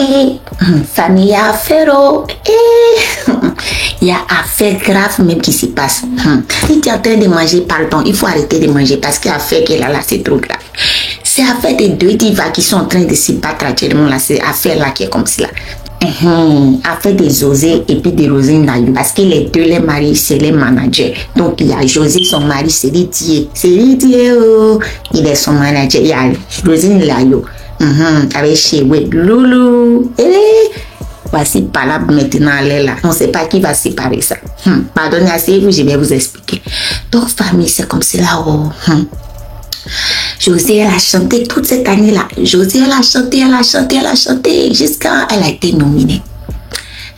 Et famille, il y a affaire, et il y a affaire grave même qui se passe. Si tu es en train de manger, pardon, il faut arrêter de manger parce que l'affaire qu'elle a là, c'est trop grave. C'est affaire des deux divas qui sont en train de se battre actuellement là, c'est affaire là qui est comme cela. Affaire de José et puis de Rosine Layo. Parce que les deux, les maris, c'est les managers. Donc, il y a José, son mari, c'est Didier. C'est Didier, oh. Il est son manager. Il y a Rosine Layo. Avec chez Loulou. Et voici pas là maintenant, elle est là. On ne sait pas qui va séparer ça. Pardonnez, asseyez-vous, je vais vous expliquer. Donc, famille, c'est comme cela, oh. José, elle a chanté toute cette année-là. José, elle a chanté jusqu'à elle a été nominée.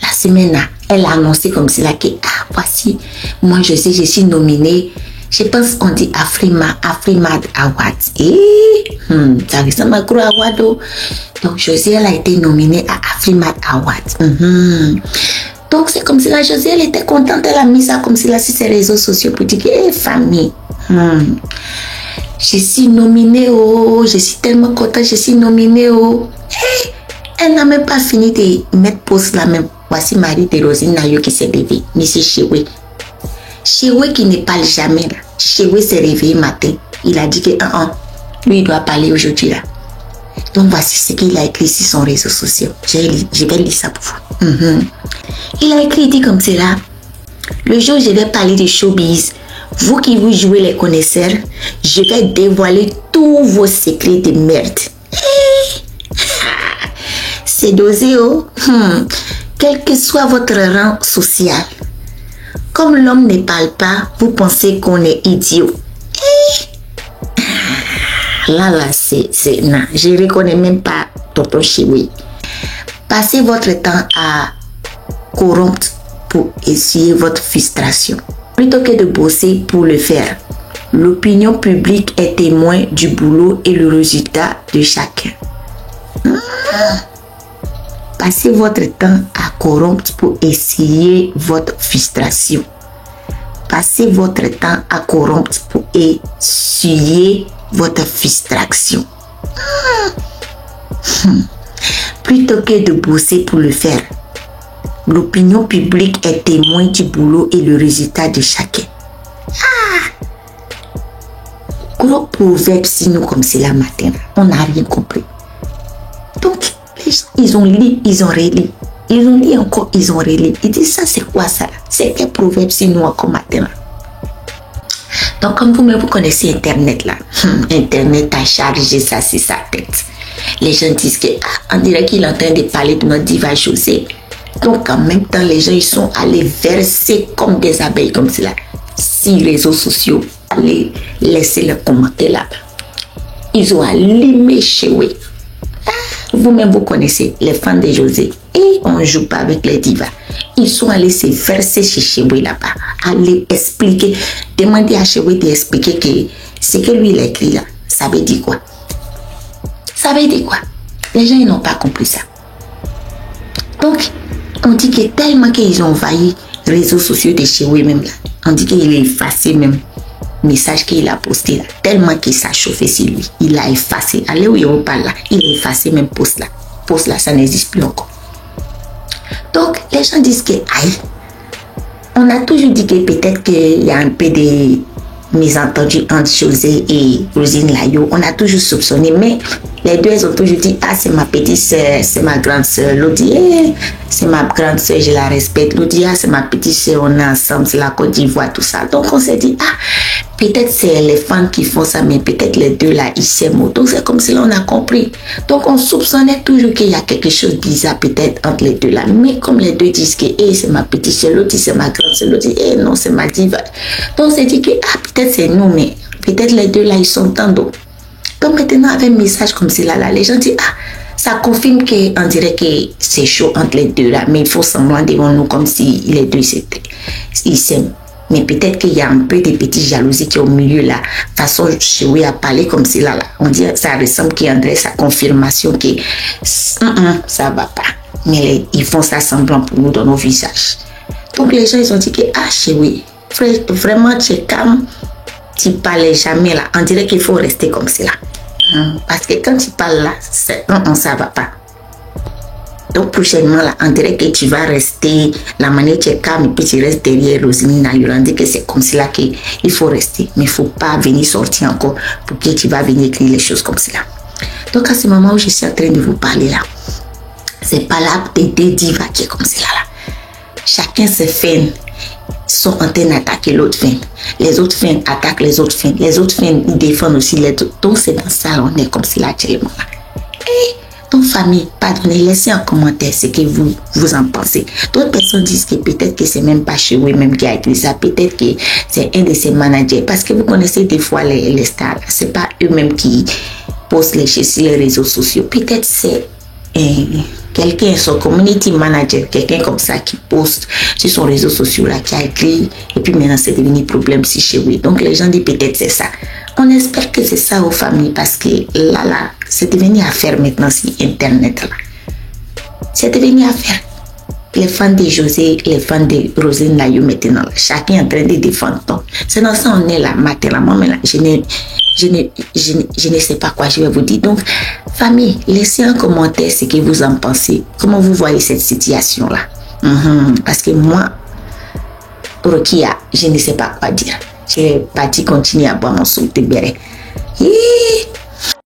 La semaine-là, elle a annoncé comme cela que, voici, moi je sais, je suis nominée. Je pense qu'on dit Afrimad Award. Ça ressemble à Gros Award. Donc, José, elle a été nominée à Afrimad Award. Donc, c'est comme cela. José, elle était contente. Elle a mis ça comme cela sur ses réseaux sociaux pour dire que, famille. Je suis nominée, je suis tellement contente, je suis nominée, elle n'a même pas fini de mettre pause là même. Voici Marie de Rosine Layo qui s'est levée, Monsieur Chewe. Chewe qui ne parle jamais là. Chewe s'est réveillé matin. Il a dit que lui il doit parler aujourd'hui là. Donc voici ce qu'il a écrit sur son réseau social. Je vais lire ça pour vous. Il a écrit, il dit comme cela. Le jour où je vais parler de showbiz, vous qui vous jouez les connaisseurs, je vais dévoiler tous vos secrets de merde. C'est dosé, quel que soit votre rang social. Comme l'homme ne parle pas, vous pensez qu'on est idiot. Là, non, je ne reconnais même pas Tonton Chiwi. Passez votre temps à corrompre pour essuyer votre frustration. Plutôt que de bosser pour le faire, l'opinion publique est témoin du boulot et le résultat de chacun. Passez votre temps à corrompre pour essuyer votre frustration. Passez votre temps à corrompre pour essuyer votre frustration. Plutôt que de bosser pour le faire, l'opinion publique est témoin du boulot et le résultat de chacun. Gros proverbe si nous comme c'est la matin, on n'a rien compris. Donc, les gens, ils ont lu, ils ont relu. Ils ont lu encore, ils ont relu. Ils disent ça, c'est quoi ça? C'est quel proverbe si nous encore matin? Donc, comme vous-même, vous connaissez Internet là. Internet a chargé ça sur sa tête. Les gens disent que, on dirait qu'il est en train de parler de notre diva José. Donc, en même temps, les gens, ils sont allés verser comme des abeilles, comme cela, sur les réseaux sociaux. Allez laisser leurs commentaires là. Ils ont allumé chez eux. Vous-même, vous connaissez les fans de José. Et on ne joue pas avec les divas. Ils sont allés se verser chez Chewe là-bas. Aller expliquer. Demander à Chewe d'expliquer que ce que lui il a écrit là, ça veut dire quoi? Ça veut dire quoi? Les gens, ils n'ont pas compris ça. Donc, on dit que tellement qu'ils ont envahi les réseaux sociaux de Chewe même là. On dit qu'il a effacé même message qu'il a posté là. Tellement qu'il s'est chauffé sur lui. Il a effacé. Allez où on parle là. Il a effacé même post là. Post là, ça n'existe plus encore. Donc, les gens disent que, aïe, on a toujours dit que peut-être qu'il y a un peu de mésentendus entre José et Rosine Layo. On a toujours soupçonné, mais les deux, elles ont toujours dit, c'est ma petite soeur, c'est ma grande soeur. L'autre dit, c'est ma grande soeur, je la respecte. L'autre dit, c'est ma petite soeur, on est ensemble, c'est la Côte d'Ivoire, tout ça. Donc, on s'est dit, peut-être c'est les fans qui font ça, mais peut-être les deux là, ils s'aiment. Donc, c'est comme si là, on a compris. Donc, on soupçonnait toujours qu'il y a quelque chose de bizarre peut-être entre les deux là. Mais comme les deux disent que, c'est ma petite soeur, l'autre dit, c'est ma grande soeur, l'autre dit, non, c'est ma diva. Donc, on s'est dit que, peut-être c'est nous, mais peut-être les deux là, ils sont tendus. Donc maintenant, avec un message comme cela, là, les gens disent, ça confirme qu'on dirait que c'est chaud entre les deux là, mais il faut semblant devant nous comme si les deux ils s'aiment. Mais peut-être qu'il y a un peu de petites jalousies qui est au milieu là. De toute façon, Chewe a parlé comme cela là. On dit ça ressemble qu'il y a sa confirmation que ça va pas. Mais ils font ça semblant pour nous dans nos visages. Donc les gens ils ont dit que Chewe, vraiment tu es calme. Tu parles jamais là. On dirait qu'il faut rester comme cela. Parce que quand tu parles là, ça va pas. Donc prochainement, là, on dirait que tu vas rester, la manière tu es calme et puis tu restes derrière Roseline lui on dit que c'est comme cela qu'il faut rester. Mais il ne faut pas venir sortir encore pour que tu vas venir écrire les choses comme cela. Donc à ce moment où je suis en train de vous parler là, c'est pas là des divas qui est comme cela là. Chacun se fait, sont en train d'attaquer l'autre fin. Les autres fins attaquent les autres fins. Les autres fins ils défendent aussi les autres. Donc c'est dans ça on est comme cela actuellement là. Et donc famille, pardonnez, laissez en commentaire ce que vous en pensez. D'autres personnes disent que peut-être que c'est même pas chez eux-mêmes qui a écrit ça. Peut-être que c'est un de ses managers. Parce que vous connaissez des fois les stars. C'est pas eux-mêmes qui postent les choses sur les réseaux sociaux. Peut-être c'est quelqu'un, son community manager, quelqu'un comme ça qui poste sur son réseau social là, qui a écrit et puis maintenant c'est devenu problème si chez lui. Donc les gens disent peut-être c'est ça. On espère que c'est ça aux familles parce que là, c'est devenu affaire maintenant sur Internet là. C'est devenu affaire. Les fans de José, les fans de Roselyne là, maintenant là, chacun est en train de défendre. Donc c'est dans ça on est là, maintenant là, je ne sais pas quoi je vais vous dire. Donc, famille, laissez un commentaire ce que vous en pensez. Comment vous voyez cette situation-là. Parce que moi, Rokia, je ne sais pas quoi dire. Je vais partir continuer à boire mon soupe de béret.